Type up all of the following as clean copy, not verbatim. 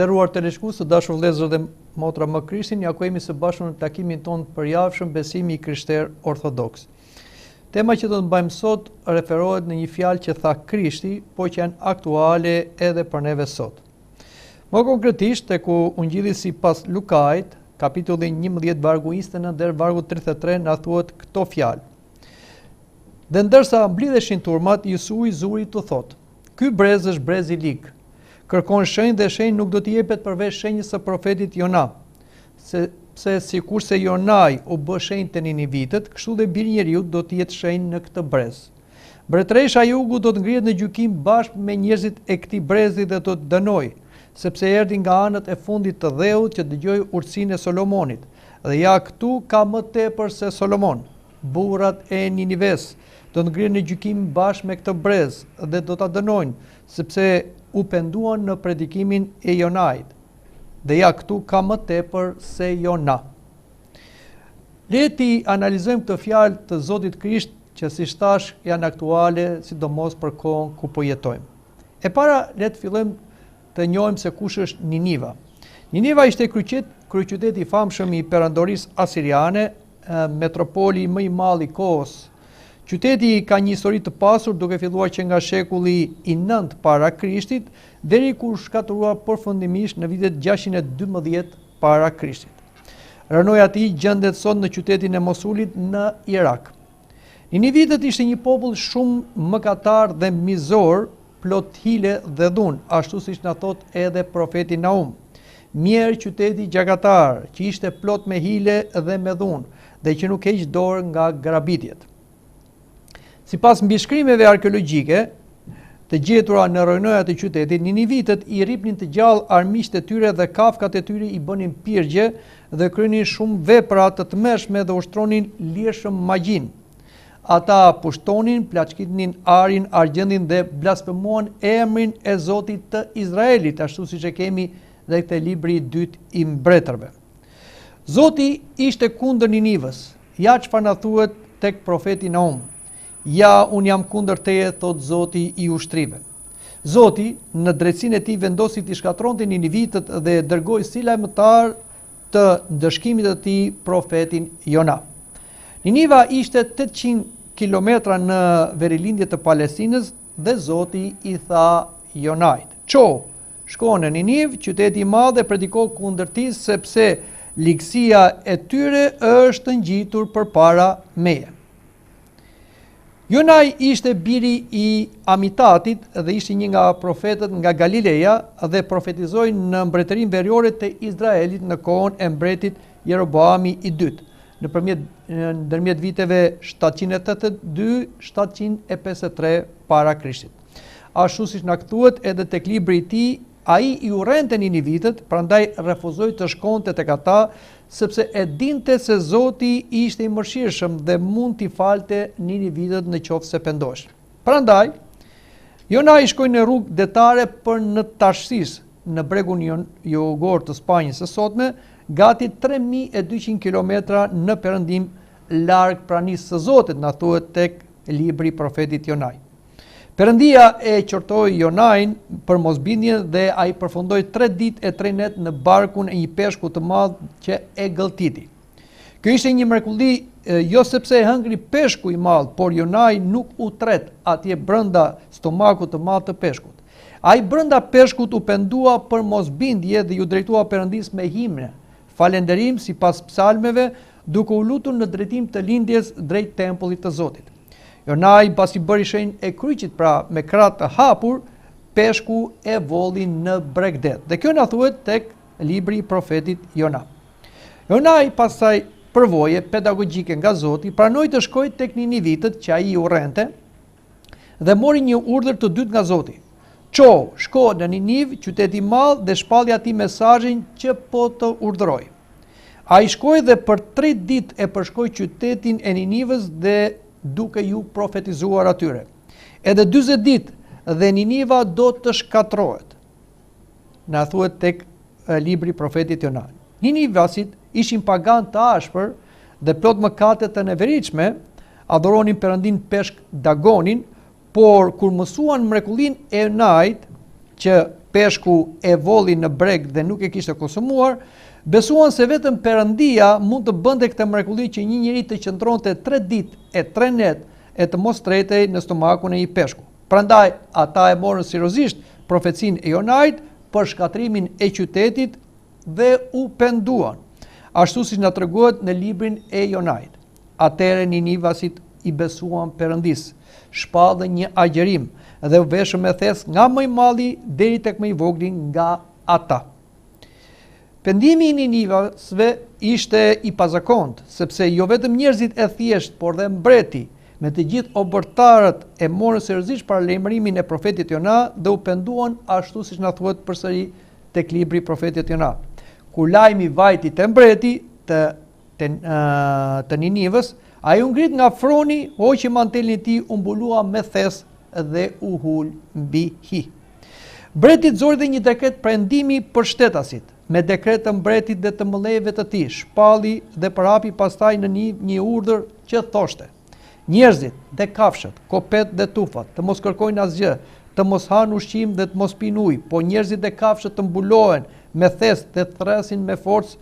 nderuar teleshikues, të dashur vëllezër dhe motra më Krishtin, ja ku jemi së bashku në takimin tonë të përjavshëm Besimi i krishterë ortodoks. Tema që do të mbajmë sot referohet në një fjalë që tha Krishti, po që janë aktuale edhe për neve sot. Më konkretisht, tek Ungjilli sipas Lukait, kapitulli 11 vargu 29 deri vargu 33 na thuhet këto fjalë. Dhe ndërsa mblidheshin turmat, Jesui zuri të thotë: "Ky brez është brez i lig. Kërkon shenjë dhe shenjë nuk do t'i jepet përveç shenjës së profetit Jona. Sepse sikurse Jonai u bë shenjë te Ninivitët, kështu dhe Biri i Njeriut do të jetë shenjë në këtë brez. Mbretëresha e Jugut do të ngrihet në gjykim bashkë me njerëzit e këtij brezi dhe do të dënojë, sepse erdhi nga anët e fundit të dheut që dëgjoi urtësinë e Solomonit. Dhe ja këtu ka më tepër se Solomon. Burrat e Ninives do të ngrihen në gjykim bashkë me këtë brez dhe do ta dënojnë, sepse u penduan në predikimin e Jonait. Dhe ja këtu ka më tepër se Jona." Le ti analizojmë këtë fjalë të Zotit Krisht që si thash janë aktuale, sidomos për kohën ku po jetojmë. E para le të fillojmë të njohim se kush është Niniva. Niniva ishte kryeqyteti i famshëm i perandorisë asiriane, metropoli më i madh i kohës. Qyteti ka një histori të pasur duke filluar që nga shekulli i 9 para Krishtit deri kur shkaturua përfundimisht në vitet 612 para Krishtit. Rënoja e tij gjendet sot në qytetin e Mosulit në Irak. Ninivitët ishte një popull shumë mëkatar dhe mizor, plot hile dhe dhunë, ashtu siç na thot edhe profeti Naum. Mjerë qyteti gjakatar, që ishte plot me hile dhe me dhunë, dhe që nuk heq dorë nga grabitjet. Sipas mbishkrimeve arkeologjike të gjetura në rrojnojat e qytetit, Ninivitët i rripnin të gjallë armiqtë e tyre dhe kafkat e tyre i bënin pirgje dhe kryenin shumë vepra të tmerrshme dhe ushtronin lirshëm magjin. Ata pushtonin, plaçkitnin arin, argjendin dhe blasfemuan emrin e Zotit të Izraelit, ashtu siç e kemi dhe këtë libri i dytë i mbretërve. Zoti ishte kundër Ninivës. Ja çfarë na thuhet tek profeti Naum. "Ja, unë jam kundër teje, thot Zoti i ushtrive." Zoti, në drejtsinë e tij, vendosi t'i shkatronte Ninivitët dhe dërgoi si lajmëtar të ndëshkimit të tij profetin Jona. Niniva ishte 800 kilometra në verilindje të Palestinës dhe Zoti i tha Jonait: "Ço, shko në Niniv, qyteti i madh, dhe prediko kundër tij, sepse ligësia e tyre është ngjitur përpara meje." Jonai ishte biri i Amitatit dhe ishte një nga profetët nga Galileja dhe profetizoi në mbretërinë veriore të Izraelit në kohën e mbretit Jeroboami i dytë, ndërmjet viteve 782-753 para Krishtit. Ashtu siç na thuhet edhe tek libri i tij, ai i urrente Ninivitët, prandaj refuzoi të shkonte tek ata, sepse e dinte se Zoti ishte i mëshirshëm dhe mund t'i falte Ninivitët në qoftë se pendoheshin. Prandaj, Jonai shkoi në rrugë detare për në Tarsis, në bregun jugor të Spanjës së sotme, gati 3200 kilometra në perëndim larg pranisë së Zotit, na thuhet tek libri i profetit Jonai. Perëndia e qortoi Jonain për mosbindjen dhe ai përfundoi 3 ditë e 3 net në barkun e një peshku të madh që e gëlltiti. Kjo ishte një mrekulli, jo sepse e hëngri peshku i madh, por Jonai nuk u tret atje brenda stomakut të madh të peshkut. Ai brenda peshkut u pendua për mosbindje dhe ju drejtua Perëndisë me himne, falënderim sipas psalmeve, duke u lutur në drejtim të lindjes drejt tempullit të Zotit. Jonai pasi bëri shenjë e kryqit, pra me krah të hapur, peshku e volli në bregdet. Dhe kjo na thuhet tek libri i profetit Jona. Jonai pastaj përvoje pedagogjike nga Zoti, pranoi të shkojë tek Ninivitët që ai i urrente dhe mori një urdhër të dytë nga Zoti: "Ço, shko në Niniv, qyteti i madh, dhe shpallje atij mesazhin që po të urdhëroj." Ai shkoi dhe për 3 ditë e përshkoi qytetin e Ninivës dhe duke ju profetizuar atyre: "Edhe 40 ditë dhe Niniva do të shkatrohet." Na thuhet tek libri i profetit Jona. Ninivasit ishin pagan të ashpër dhe plot mëkate të neveritshme, adhuronin perëndin peshk Dagonin, por kur mësuan mrekullinë e Jonait, që peshku e volli në breg dhe nuk e kishte konsumuar, besuan se vetëm Perëndia mund të bënte këtë mrekulli që një njeri të qëndronte 3 ditë e 3 net e të mos tretej në stomakun e një peshku. Prandaj ata e morën seriozisht profecinë e Jonait për shkatrimin e qytetit dhe u penduan, ashtu siç na treguohet në librin e Jonait. Atëherë Ninivasit i besuan Perëndis, shpallën një agjerim dhe u veshën me thes nga më i malli deri tek më i vogli nga ata. Pendimi i Ninivasve ishte i pazakont, sepse jo vetëm njerëzit e thjesht, por dhe mbreti me të gjithë obërtarët e morën seriozisht paralajmërimin e profetit Jona dhe u penduan ashtu siç na thuhet përsëri tek libri i profetit Jona. Kur lajmi vajti te mbreti të Ninivës, ai u ngrit nga froni, hoqi mantelin e tij, u mbulua me thes dhe u hul mbi hi. Mbreti zori dhe një dekret prendimi për shtetasit. Me dekret të mbretit dhe të mëllejve të tij, shpalli dhe përhapi pastaj në një urdhër që thoshte: njerëzit dhe kafshët, kopet dhe tufat të mos kërkojnë asgjë, të mos hanë ushqim dhe të mos pinë ujë, po njerëzit dhe kafshët të mbulohen me thes dhe të thrasin me forcë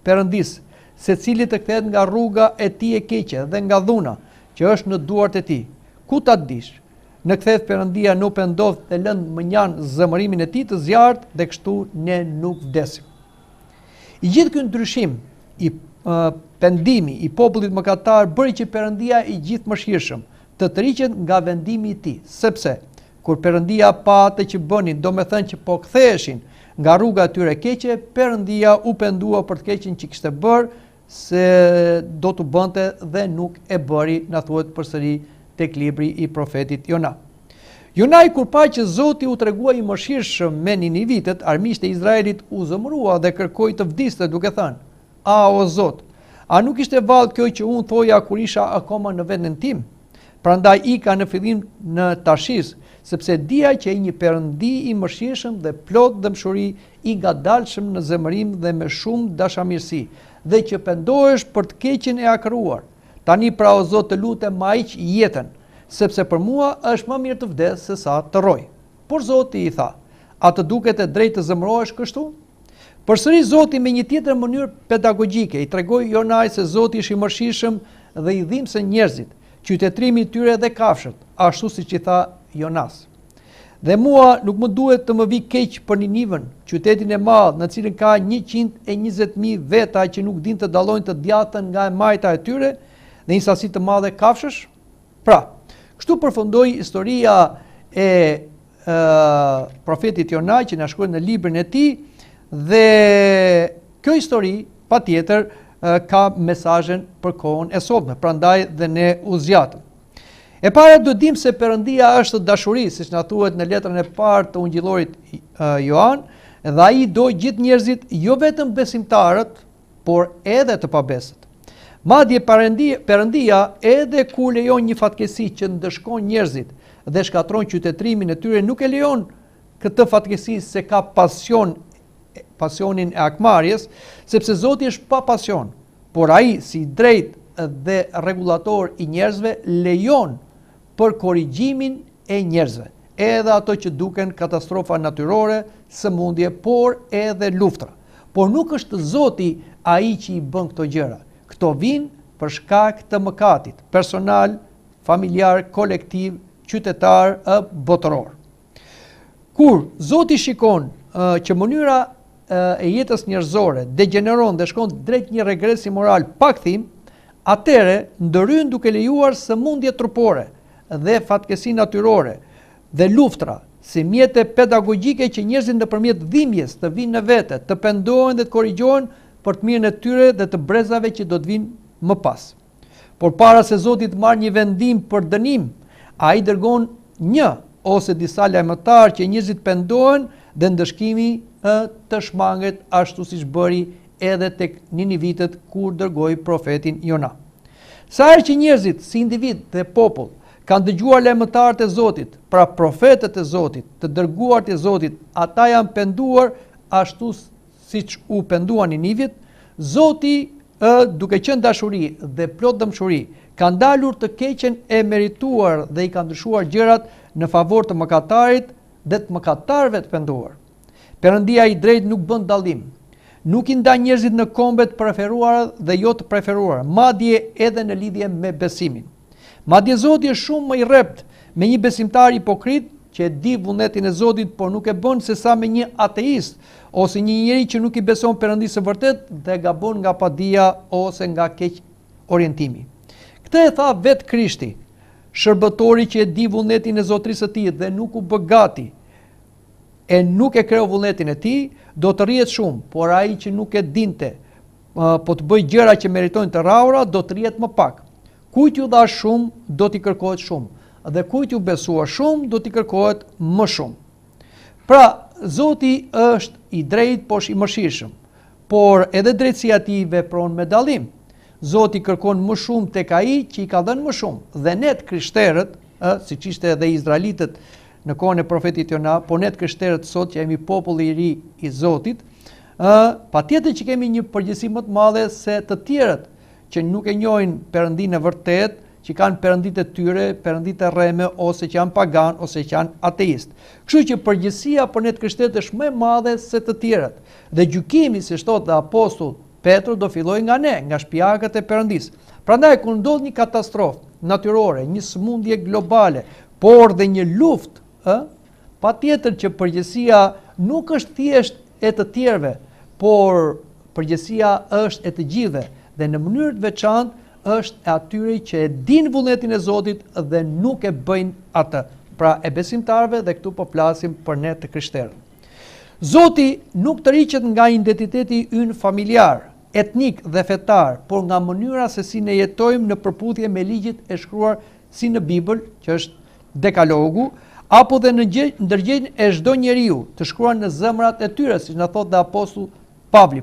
Perëndis, secili të kthehet nga rruga e tij e keqe dhe nga dhuna që është në duart e tij. Ku ta dish? Në ktheth Perëndia nuk pendodh dhe lënë mënjan zemërimin e tij të zjarrt dhe kështu ne nuk vdesim. I gjithë ky ndryshim i pendimi i popullit mëkatar bëri që Perëndia i gjithë mëshirshëm të tërhiqet nga vendimi i tij, sepse kur Perëndia pa atë që bënin, domethënë që po ktheheshin nga rruga e tyre keqe, Perëndia u pendua për të keqen që kishte bërë, se do t'u bënte dhe nuk e bëri, na thuhet përsëri tek libri i profetit Jona. Jonai kur pa që Zoti u tregua i mëshirshëm me Ninivitët, armiqtë e Izraelit u zemërua dhe kërkoi të vdiste duke thënë: "A o Zot, a nuk ishte vallë kjo që unë thoja kur isha akoma në vendin tim?" Prandaj ika në fillim në Tashis, sepse dija që ai një Perëndi i mëshirshëm dhe plot dëmshuri, i ngadalshëm në zemërim dhe me shumë dashamirësi, dhe që pendohesh për të keqen e akruar. Tani pra o Zot, të lutem maiq jetën, sepse për mua është më mirë të vdes se sa të rroj. Por Zoti i tha: "A të duket e drejtë të zemërohesh kështu?" Përsëri Zoti me një tjetër mënyrë pedagogjike i tregoi Jonait se Zoti është i mëshirshëm dhe i dhimbse njerëzit, qytetrimi i tyre dhe kafshët, ashtu siç i tha Jonas. Dhe mua nuk më duhet të më vi keq për Ninivën, qytetin e madh në cilin ka 120.000 veta që nuk din të dallojnë të djathtën nga e majta e tyre dhe një sasi të madhe kafshësh. Pra, kështu përfundoi historia e profetit Jona që na shkruan në librin e tij, dhe kjo histori patjetër ka mesazhen për kohën e sotme, prandaj dhe ne u zgjatëm. E para do dim se Perëndia është dashuri, siç na thuhet në letrën e parë të Ungjillorit Joan, dhe ai do gjithë njerëzit, jo vetëm besimtarët, por edhe të pabesët. Madje Perëndia edhe kur lejon një fatkesi që ndëshkon njerëzit dhe shkatron qytetrimin e tyre, nuk e lejon këtë fatkesi se ka pasionin e akmarrjes, sepse Zoti është pa pasion, por ai si drejt dhe rregullator i njerëzve lejon për korrigjimin e njerëzve, edhe ato që duken katastrofa natyrore, sëmundje, por edhe luftra. Por nuk është Zoti ai që i bën këto gjëra. Këto vinë për shkak të mëkatit, personal, familjar, kolektiv, qytetar, botëror. Kur Zoti shikon që mënyra e jetës njerëzore degeneron dhe shkon drejt një regresi moral pa kthim, atëre ndërhyn duke lejuar sëmundje trupore dhe fatkesi natyrore dhe luftra si mjete pedagogjike që njerëzit nëpërmjet dhimbjes të vinë në vete, të pendohen dhe të korrigjohen për të mirën e tyre dhe të brezave që do të vinë më pas. Por para se Zoti të marrë një vendim për dënim, ai dërgon një ose disa lajmëtar që njerëzit pendohen dhe ndëshkimi të shmanget, ashtu siç bëri edhe tek Ninivitët kur dërgoi profetin Jona. Sa herë që njerëzit si individ dhe popull kanë dëgjuar lajmëtarët e Zotit, pra profetët e Zotit, të dërguarit e Zotit, ata janë penduar ashtu siç u penduan Ninivit. Zoti, duke qenë dashuri dhe plot dëmshuri, ka ndalur të keqen e merituar dhe i ka ndryshuar gjërat në favor të mëkatarit dhe të mëkatarëve të penduar. Perëndia i drejtë nuk bën dallim. Nuk i nda njerëzit në kombe të preferuara dhe jo të preferuara, madje edhe në lidhje me besimin. Madje Zoti është shumë më i rrept me një besimtar hipokrit që e di vullnetin e Zotit, por nuk e bën sesa me një ateist ose një njeri që nuk i beson Perëndisë së vërtet dhe gabon nga padia ose nga keq orientimi. Këtë e tha vetë Krishti, shërbëtori që e di vullnetin e zotërisë së tij dhe nuk u bë gati e nuk e kreu vullnetin e tij, do të rrihet shumë, por ai që nuk e dinte, po të bëj gjëra që meritojnë të rraura, do të rrihet më pak. Kujt ju dha shumë, do t'i kërkohet shumë, dhe kujt ju besua shumë, do t'i kërkohet më shumë. Pra, Zoti është i drejtë, por i mëshirshëm, por edhe drejtësia e tij vepron me dallim. Zoti kërkon më shumë tek ai që i ka dhënë më shumë, dhe ne krishterët, siç ishte edhe izraelitët në kohën e profetit Jona, po ne krishterët sot që jemi populli i ri i Zotit, patjetër që kemi një përgjegjësi më të madhe se të tjerët që nuk e njohin Perëndinë e vërtet, që kanë perënditë e tyre, perënditë e rreme, ose që janë pagan, ose që janë ateist. Kështu që përgjegjësia për ne krishterët është më e madhe se të tjerët. Dhe gjykimi, siç thotë apostull Petru, do fillojë nga ne, nga shpijaqët e Perëndisë. Prandaj kur ndodh një katastrofë natyrore, një sëmundje globale, por dhe një luftë, patjetër që përgjegjësia nuk është thjesht e të tjerëve, por përgjegjësia është e të gjithëve dhe në mënyrë të veçantë është e atyre që e din vullnetin e Zotit dhe nuk e bëjnë atë. Pra e besimtarëve, dhe këtu po flasim për ne të krishterët. Zoti nuk tërhiqet nga identiteti ynë familjar, etnik dhe fetar, por nga mënyra se si ne jetojmë në përputhje me ligjit e shkruar si në Bibël, që është Dekalogu, apo dhe në ndërgjegjën e çdo njeriu, të shkruar në zemrat e tyre, siç na thotë apostulli Pavli.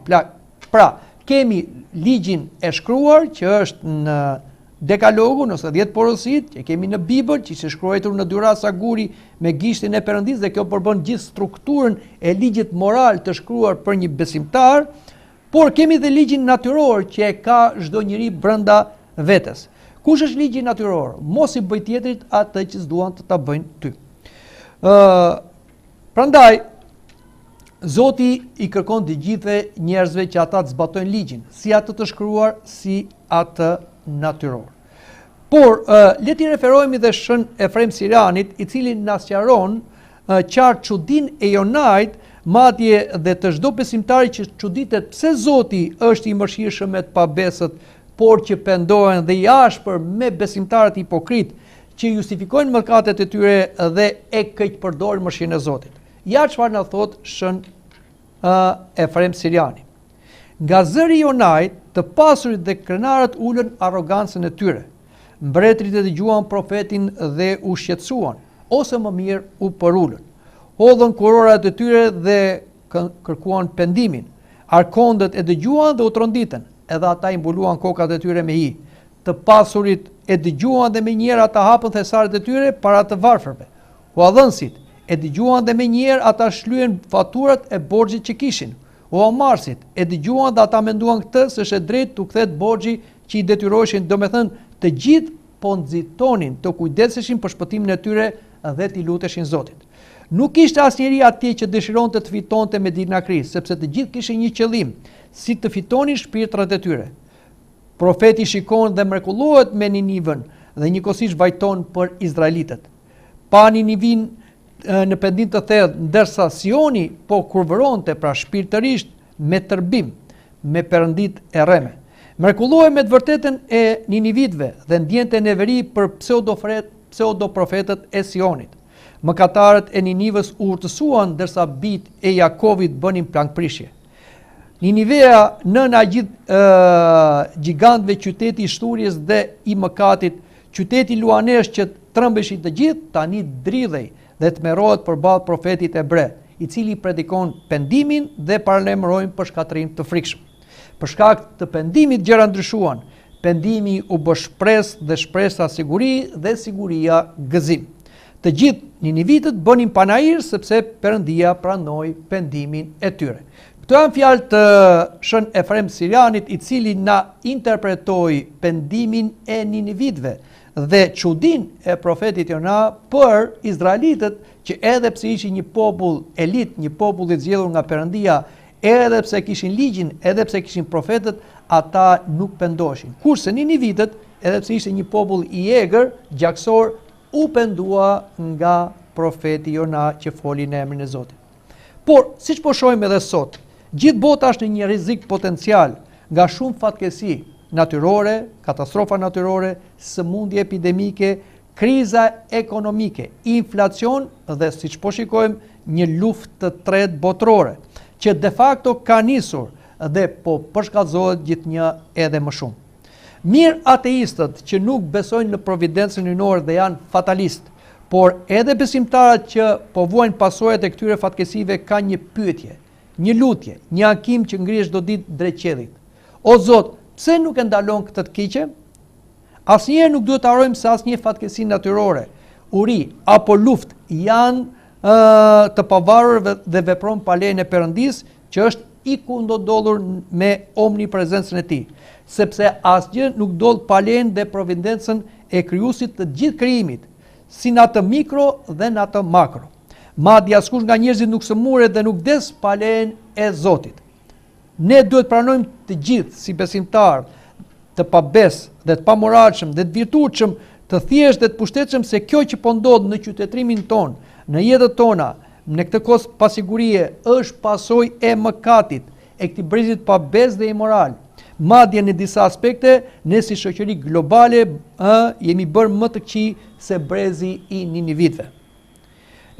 Pra, kemi ligjin e shkruar që është në Dekalogu, ose 10 porositë që kemi në Bibël, që është shkruar në dy rasa guri me gishtin e Perëndisë, dhe kjo përbën gjithë strukturën e ligjit moral të shkruar për një besimtar, por kemi dhe ligjin natyror që e ka çdo njeri brenda vetes. Kush është ligji natyror? Mos i bëj tjetrit atë që s'duan të ta bëjnë ty. Prandaj Zoti i kërkon të gjithëve njerëzve që ata të zbatojnë ligjin, si atë të shkruar, si atë natyror. Por le t'i referohemi dhe Shën Efrem Sirianit, i cili na sqaron qartë çudinë e Jonait, madje dhe të çdo besimtari që çuditet pse Zoti është i mëshirshëm me të pabesët, por që pendohen dhe i ashpër me besimtarët hipokrit që justifikojnë mëkatet e tyre dhe e keqpërdorin mëshirën e Zotit. Ja çfarë na thot Shën Efrem Siriani. Nga zëri i Jonait, të pasurit dhe krenarët ulën arrogancën e tyre. Mbretërit e dëgjuan profetin dhe u shqetësuan, ose më mirë u përulën. Hodhën kurorat e tyre dhe kërkuan pendimin. Arkondët e dëgjuan dhe u tronditën, edhe ata i mbuluan kokat e tyre me hi. Të pasurit e dëgjuan dhe me njëherë ata hapën thesaret e tyre para të varfërve. Huadhënësit e dëgjuan dhe me njëherë ata shlyen faturat e borxhit që kishin. Huamarrësit e dëgjuan dhe ata menduan këtë se është e drejtë t'u kthehet borxhi që i detyroheshin, domethënë të gjithë po nxitonin të kujdeseshin për shpëtimin e tyre dhe t'i luteshin Zotit. Nuk ishte asnjëri atje që dëshironte të fitonte me dinakri, sepse të gjithë kishin një qëllim, si të fitonin shpirtrat e tyre. Profeti shikon dhe mrekullohet me Ninivën dhe njëkohësisht vajton për izraelitët. Pa Ninivin në pendim të thellë, ndërsa Sioni po kurvëronte pra shpirtërisht me tërbim, me perëndit e rreme. Mrekullohej me të vërtetën e Ninivitëve dhe ndjente neveri për pseudoprofetët e Sionit. Mëkatarët e Ninivës u urtësuan, ndërsa bijtë e Jakovit bënin plankprishje. Ninivea, nëna e gjithë gjigantëve, qyteti i shturjes dhe i mëkatit, qyteti luanesh që trembeshin të gjithë, tani dridhej dhe tmerrohet përballë profetit hebre, i cili predikon pendimin dhe paralajmërojnë për shkatërrim të frikshëm. Për shkak të pendimit gjëra ndryshuan. Pendimi u bë shpresë dhe shpresa siguri dhe siguria gëzim. Të gjithë ninivitët bënin panair sepse Perëndia pranoi pendimin e tyre. Këto janë fjalë të Shën Efrem Sirianit, i cili na interpretoi pendimin e ninivitëve dhe çudin e profetit Jona për izraelitët, që edhe pse ishin një popull elit, një popull i zgjedhur nga Perëndia, edhe pse kishin ligjin, edhe pse kishin profetët, ata nuk pendoheshin. Kurse ninivitët, edhe pse ishte një popull i egër, gjaksor, u pendua nga profeti Jona që foli në emrin e Zotit. Por, siç po shohim edhe sot, gjithë bota është në një rrezik potencial nga shumë fatkeqësi natyrore, katastrofa natyrore, sëmundje epidemike, kriza ekonomike, inflacion dhe siç po shikojmë një luftë të tretë botërore, që de facto ka nisur dhe po përshkallëzohet gjithnjë edhe më shumë. Mirë ateistët që nuk besojnë në providencën hyjnore dhe janë fatalistë, por edhe besimtarët që po vuajnë pasojat e këtyre fatkeqësive kanë një pyetje, një lutje, një ankim që ngrihet çdo ditë drejt qiellit. O Zot, pse nuk e ndalon këtë të keqe? Asnjëherë nuk duhet të harrojmë se asnjë fatkeqësi natyrore, uri apo luftë janë të pavarur dhe vepron pa lejen e Perëndisë, që është i kundollur me omniprezencën e tij, sepse asgjë nuk ndodh pa lejen dhe providencën e krijuesit të gjithë krijimit, si në atë mikro dhe në atë makro. Madje askush nga njerëzit nuk sëmuret dhe nuk vdes pa lejen e Zotit. Ne duhet pranojmë të gjithë si besimtarë, të pabes dhe të pamoralshëm dhe të virtueshëm, të thjeshtë dhe të pushtetshëm, se kjo që po ndodh në qytetrimin ton, në jetët tona, në këtë kohë pasigurie, është pasojë e mëkatit, e këtij brezit pabes dhe imoral. Madje në disa aspekte, ne si shoqëri globale jemi bërë më të këqij se brezi i Ninivitëve.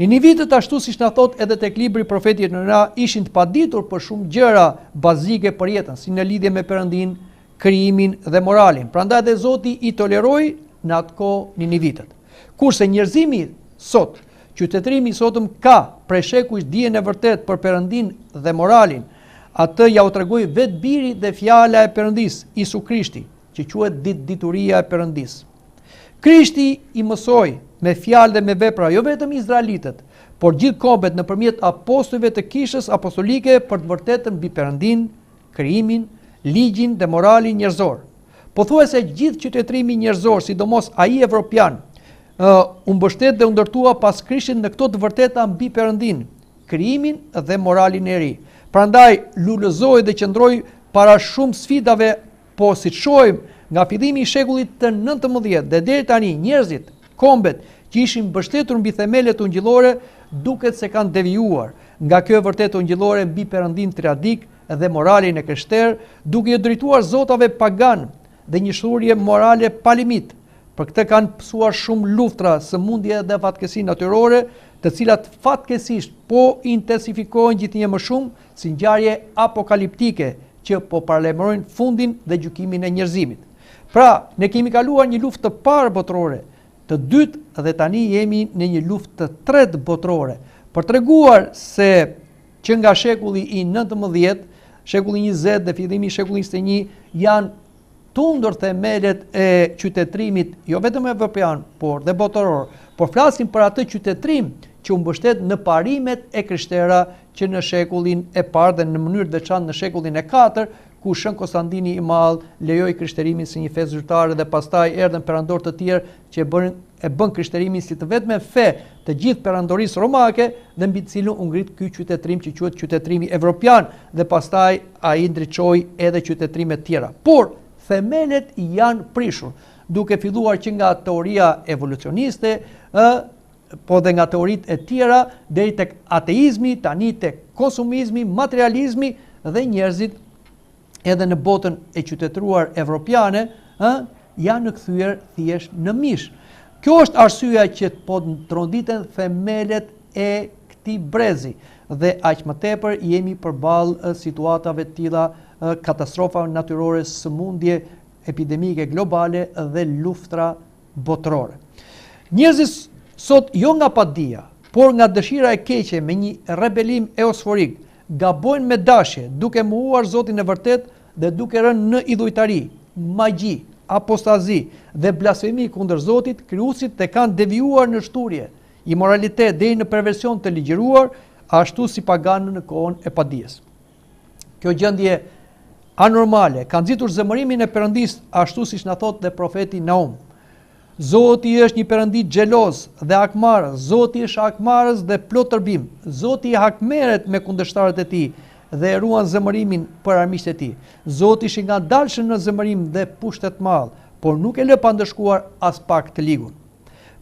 Ninivitët, ashtu siç na thot edhe tek libri i profetit Jona, ishin të paditur për shumë gjëra bazike për jetën, si në lidhje me Perëndin, krijimin dhe moralin. Prandaj dhe Zoti i toleroi në atë kohë Ninivitët. Kurse njerëzimi sot, qytetërimi sotëm ka prej shekujsh dijen e vërtet për Perëndin dhe moralin, atë ja u tregoi vetë biri dhe fjala e Perëndisë, Isu Krishti, që quhet dituria e Perëndisë. Krishti i mësoi me fjalë dhe me vepra jo vetëm izraelitët, por gjithë kombet nëpërmjet apostujve të kishës apostolike për të vërtetën mbi Perëndin, krijimin, ligjin dhe moralin njerëzor. Pothuajse gjithë qytetërimi njerëzor, sidomos ai evropian, u mbështet dhe u ndërtua pas Krishtit në këto të vërteta mbi Perëndin, krijimin dhe moralin e ri. Prandaj lulëzoi dhe qëndroi para shumë sfidave, po siç shohim nga fillimi i shekullit të 19 dhe deri tani, njerëzit, kombet që ishin mbështetur mbi themelet ungjillore, duket se kanë devijuar nga kjo e vërtetë ungjillore mbi Perëndin triadik dhe moralin e krishterë, duke i drejtuar zotave pagan dhe një shurje morale pa limit. Për këtë kanë pësuar shumë luftra, sëmundje dhe fatkeqësi natyrore, të cilat fatkeqësisht po intensifikohen gjithnjë më shumë, si ngjarje apokaliptike që po paralajmërojnë fundin dhe gjykimin e njerëzimit. Pra, ne kemi kaluar një luftë të parë botërore, të dytë dhe tani jemi në një luftë të tretë botërore, për treguar se që nga shekulli i 19, shekulli 20 dhe fillimi i shekullit 21 janë tundur themelet e qytetrimit, jo vetëm evropian, por dhe botëror, por flasim për atë qytetrim që u mbështet në parimet e krishterë që në shekullin e parë dhe në mënyrë të veçantë në shekullin e 4, ku Shën Konstantini i Madh lejoi krishterimin si një fe zyrtare dhe pastaj erdhën perandor të tjerë që e bën krishterimin si të vetme fe të gjithë perandorisë romake dhe mbi të cilën u ngrit ky qytetrim që quhet qytetrimi evropian dhe pastaj ai ndriçoi edhe qytetrime të tjera. Por themelet janë prishur, duke filluar që nga teoria evolucioniste, po dhe nga teoritë e tjera deri tek ateizmi, tani tek konsumizmi, materializmi dhe njerëzit edhe në botën e qytetëruar evropiane, janë kthyer thjesht në mish. Kjo është arsyeja që po tronditen themelet e këtij brezi dhe aq më tepër jemi përballë situatave të tilla, katastrofa natyrore, sëmundje epidemike globale dhe luftra botërore. Njerëzit sot jo nga padia, por nga dëshira e keqe me një rebelim eosforik, gabojnë me dashje, duke mohuar Zotin e vërtet dhe duke rënë në idhujtari, magji, apostazi dhe blasfemi kundër Zotit, krijuesit dhe kanë devijuar në shturje, imoralitet deri në perversion të ligjëruar, ashtu si paganët në kohën e padijes. Kjo gjendje anormale ka nxitur zemërimin e Perëndisë, ashtu siç na thot dhe profeti Naum. Zoti është një Perëndi xheloz dhe hakmarrës. Zoti është hakmarrës dhe plot tërbim. Zoti hakmerret me kundërshtarët e tij dhe e ruan zemërimin për armiqtë e tij. Zoti është i ngadalshëm në zemërim dhe pushtet madh, por nuk e lë pa ndëshkuar as pak të ligun.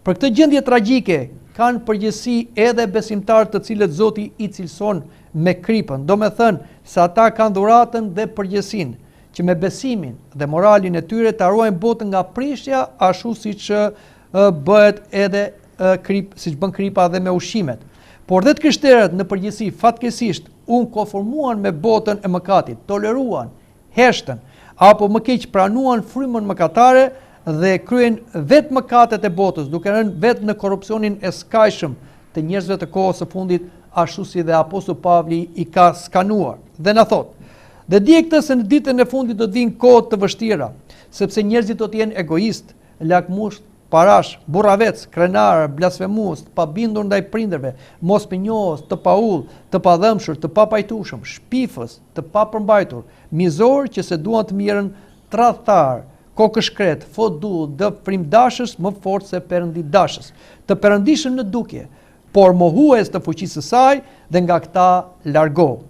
Për këtë gjendje tragjike kanë përgjegjësi edhe besimtarët të cilët Zoti i cilëson me kripën, do me thënë se ata kanë dhuratën dhe përgjegjësinë që me besimin dhe moralin e tyre të ruajnë botën nga prishja, ashtu siç bëhet edhe siç bën kripa dhe me ushqimet. Por dhe të krishterët në përgjithësi fatkeqësisht u konformuan me botën e mëkatit, toleruan, heshtën apo më keq pranuan frymën mëkatare dhe kryen vetë mëkatet e botës, duke rënë vetë në korrupsionin e skajshëm të njerëzve të kohës së fundit, ashtu si dhe apostulli Pavli i ka skanuar. Dhe na thotë: dhe dije këtë se në ditën e fundit do të vinë kohë të vështira, sepse njerëzit do të jenë egoist, lakmush, parash, burravec, krenar, blasfemues, të pabindur ndaj prindërve, mospinjohës, të paull, të padhëmshëm, të papajtueshëm, shpifës, të papërmbajtur, mizor që se duan të mirën, tradhtar, kokëshkret, fodull, dë frymdashës më fort se perëndidashës, të perëndishëm në dukje, por mohues të fuqisë së saj dhe nga këta largohu.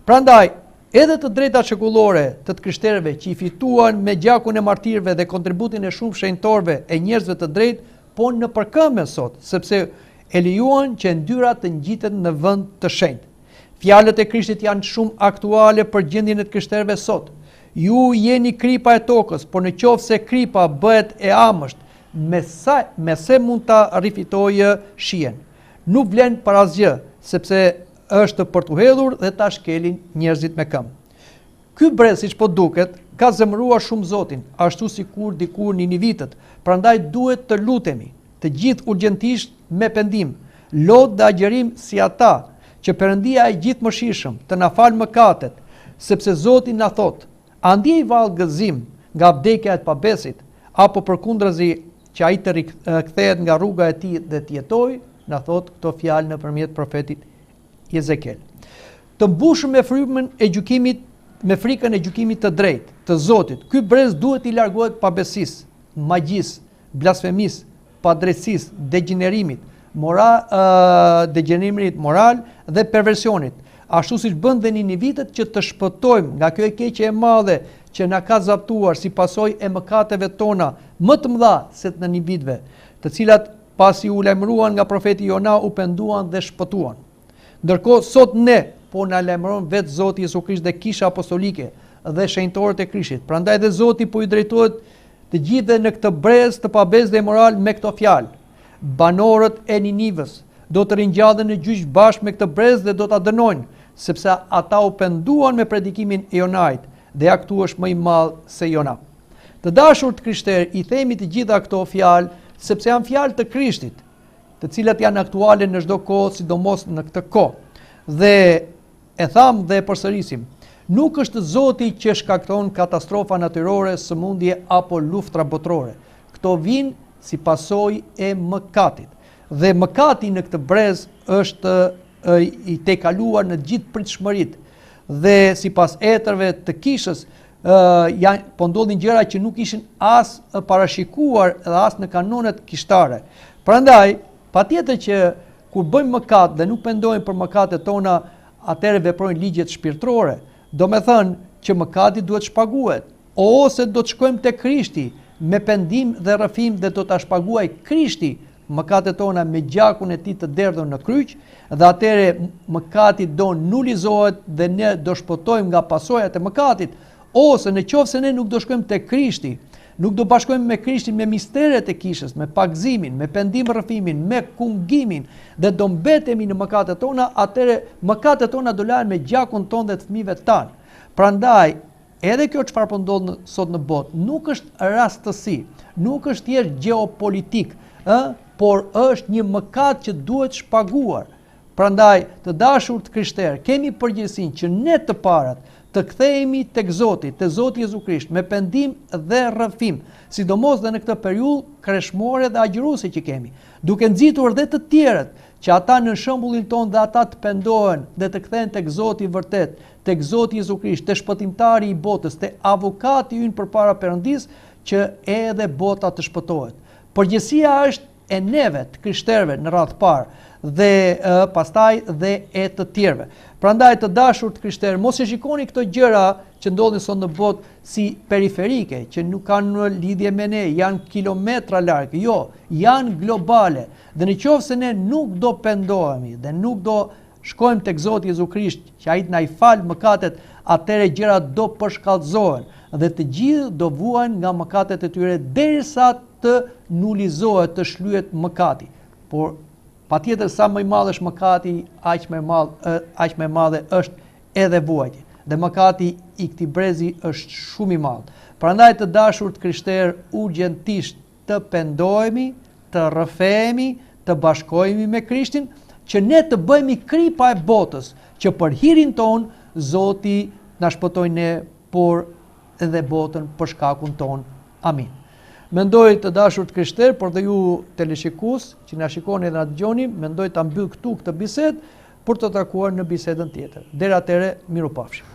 Prandaj, edhe të drejtat shekullore të krishterëve që i fituan me gjakun e martirëve dhe kontributin e shumë shenjtorëve e njerëzve të drejtë, po në përkëmbë sot, sepse e lejuan që ndyrat të ngjiten në vend të shenjtë. Fjalët e Krishtit janë shumë aktuale për gjendjen e të krishterëve sot. Ju jeni kripa e tokës, por në qoftë se kripa bëhet e amësht, me se mund ta rifitojë shijen. Nuk vlen për asgjë, sepse është për t'u hedhur dhe ta shkelin njerëzit me këmbë. Ky brez, siç po duket, ka zemëruar shumë Zotin, ashtu sikur dikur Ninivitët, prandaj duhet të lutemi, të gjithë urgjentisht me pendim, lot dhe agjerim si ata, që Perëndia i gjithëmëshirshëm të na falë mëkatet, sepse Zoti na thot: a ndjej vallë gëzim nga vdekja e pabesit, apo përkundrazi që ai të rikthehet nga rruga e tij dhe të jetojë, na thot këto fjalë nëpërmjet profetit Ezekiel. Të mbushur me frymën e gjykimit, me frikën e gjykimit të drejtë të Zotit, ky brez duhet i largohet pabesisë, magjisë, blasfemisë, padrejtësisë, degenerimit moral dhe perversionit, ashtu siç bën dhe Ninivitët, që të shpëtojmë nga kjo e keqe e madhe që na ka zaptuar si pasojë e mëkateve tona më të mëdha se të Ninivitëve, të cilat pasi u lajmëruan nga profeti Jona u penduan dhe shpëtuan. Ndërkohë sot ne po na lajmëron vetë Zoti Jezu Krisht dhe kisha apostolike dhe shenjtorët e Krishtit. Prandaj dhe Zoti po i drejtohet të gjithë në këtë brez të pabes dhe moral me këto fjalë. Banorët e Ninivës do të ringjallën në gjyq bashkë me këtë brez dhe do ta dënojnë, sepse ata u penduan me predikimin e Jonait dhe ja këtu është më i madh se Jona. Të dashur të krishterë, i themi të gjitha këto fjalë sepse janë fjalë të Krishtit, të cilat janë aktuale në çdo kohë, sidomos në këtë kohë. Dhe e tham dhe e përsërisim, nuk është Zoti që shkakton katastrofa natyrore, sëmundje apo luftra botërore. Këto vijnë si pasojë e mëkatit. Dhe mëkati në këtë brez është i tejkaluar në gjithë pritshmëritë. Dhe sipas etërve të kishës, po ndodhin gjëra që nuk ishin as parashikuar dhe as në kanonet kishtare. Prandaj, patjetër që kur bëjmë mëkat dhe nuk pendohemi për mëkatet tona, atëherë veprojnë ligjet shpirtërore. Do me thënë që mëkati duhet shpaguhet, ose do të shkojmë te Krishti me pendim dhe rrëfim dhe do ta shpaguaj Krishti mëkatet tona me gjakun e tij të derdhur në kryq, dhe atëherë mëkati do nulizohet dhe ne do shpëtojmë nga pasojat e mëkatit, ose në qoftë se ne nuk do shkojmë te Krishti, nuk do bashkojmë me Krishtin me misteret e kishës, me pagzimin, me pendim rrëfimin, me kungimin dhe do mbetemi në mëkatet tona, atëherë mëkatet tona do lahen me gjakun ton dhe të fëmijëve tan. Prandaj, edhe kjo çfarë po ndodh sot në botë nuk është rastësi, nuk është thjesht gjeopolitik, por është një mëkat që duhet shpaguar. Prandaj, të dashur të krishterë, kemi përgjegjësinë që ne të parat të kthehemi tek Zoti, te Zoti Jezu Krisht, me pendim dhe rrëfim, sidomos dhe në këtë periudhë kreshmore dhe agjëruese që kemi, duke nxitur dhe të tjerët që ata në shembullin ton dhe ata të pendohen dhe të kthehen tek Zoti i vërtet, tek Zoti Jezu Krisht, te shpëtimtari i botës, te avokati ynë përpara Perëndisë, që edhe bota të shpëtohet. Përgjegjësia është e neve të krishterëve në radhë parë dhe pastaj dhe e të tjerëve. Prandaj të dashur të krishterë, mos e shikoni këto gjëra që ndodhin sot në botë si periferike, që nuk kanë lidhje me ne, janë kilometra larg. Jo, janë globale. Dhe në qoftë se ne nuk do pendohemi dhe nuk do shkojmë tek Zoti Jezu Krisht, që ai na i fal mëkatet, atëre gjërat do përshkallëzohen dhe të gjithë do vuajnë nga mëkatet e tyre derisa të nulizohet, të shlyhet mëkati. Por patjetër sa më i madh është mëkati, aq më e madhe është edhe vuajtja. Dhe mëkati i këtij brezi është shumë i madh. Prandaj të dashur të krishterë, urgjentisht të pendohemi, të rrëfehemi, të bashkohemi me Krishtin, që ne të bëhemi kripa e botës, që për hirin ton Zoti na shpëtoj ne, por edhe botën për shkakun ton. Amin. Mendoj të dashur të krishterë, por dhe ju teleshikues që na shikoni dhe na dëgjoni, mendoj ta mbyll këtu këtë bisedë për të takuar në bisedën tjetër. Deri atëherë, mirupafshim.